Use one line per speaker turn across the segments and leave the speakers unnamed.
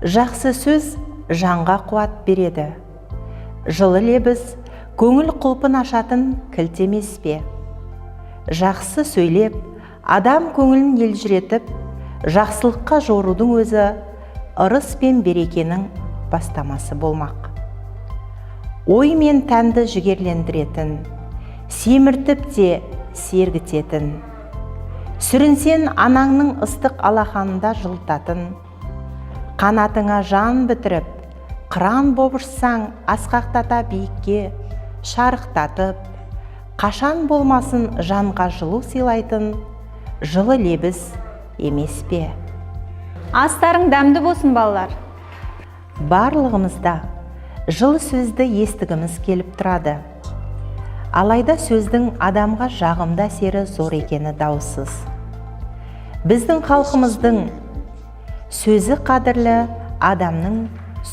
Жақсы сөз жанға қуат береді. Жылы лебіз көңіл құлпын ашатын кілт емес пе? Жақсы сөйлеп, адам көңілін елжіретіп, жақсылыққа жорудың өзі ырыс пен берекенің бастамасы болмақ. Ой мен тәнді жігерлендіретін, семіртіп те сергітетін, сүрінсен анаңның ыстық алақанында жылытатын, қанатыңа жан бітіріп, қыран боп ұшсаң асқақтата биікке шарықтатып, қашан болмасын жанға жылу сыйлайтын жылы лебіз емес пе?
Астарың дәмді болсын, балалар.
Барлығымызда жылы сөзді естігіміз келіп тұрады. Алайда сөздің адамға жағымды әсері зор екені даусыз. Біздің халқымыздың сөзі қадірлі, адамның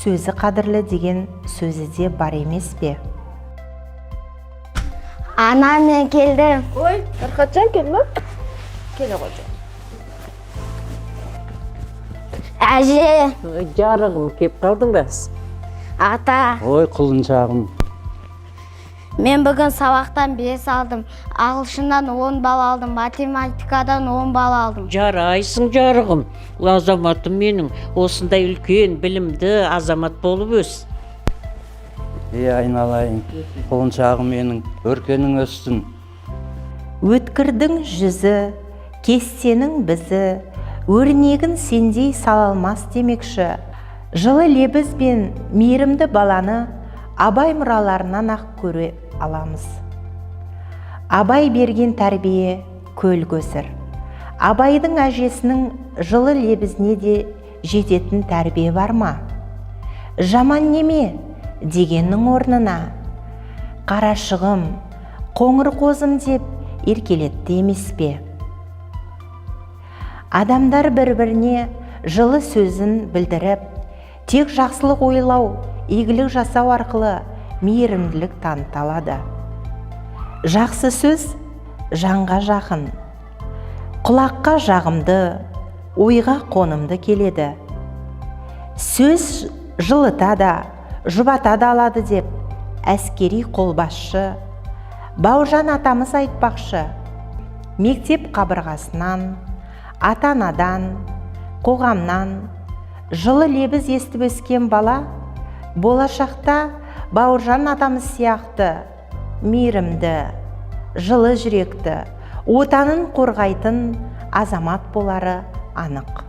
сөзі қадірлі деген сөзі де бар емес пе?
Ана, мен келдім.
Ой, Арқатжан келді? Келе қойшы.
Әже,
Жарығым, кеп қалдың ба?
ата,
Ой, құлыншағым.
мен бүгін сабақтан 5 алдым. Ағылшыннан 10 бал алдым, математикадан 10 бал алдым.
Жарайсың жарығым, азаматым менің, осындай үлкен білімді азамат болып өс.
Айналайын, құлыншағым менің, өркенің өссін.
Өткірдің жүзі, кестенің бізі, өрнегін сендей салалмас демекші. Жылы лебіз бен мейірімді баланы Абай мұраларынан ақ көре аламыз. Абай берген тәрбие көл көсір. Абайдың әжесінің жылы лебізіне де жететін тәрбие бар ма? Жаман неме дегеннің орнына қарашығым, қоңыр қозым деп еркелетті емес пе? Адамдар бір-біріне жылы сөзін білдіріп, тек жақсылық ойлау, игілік жасау арқылы мейірімділік таныта алады. Жақсы сөз жанға жақын, құлаққа жағымды, ойға қонымды келеді. Сөз жылыта да, жұбата да алады деп әскери қолбасшы Бауыржан атамыз айтпақшы. Мектеп қабырғасынан, ата-анадан, қоғамнан жылы лебіз естіп өскен бала болашақта Бауыржан атамыз сияқты мейірімді, жылы жүректі, отанын қорғайтын азамат болары анық.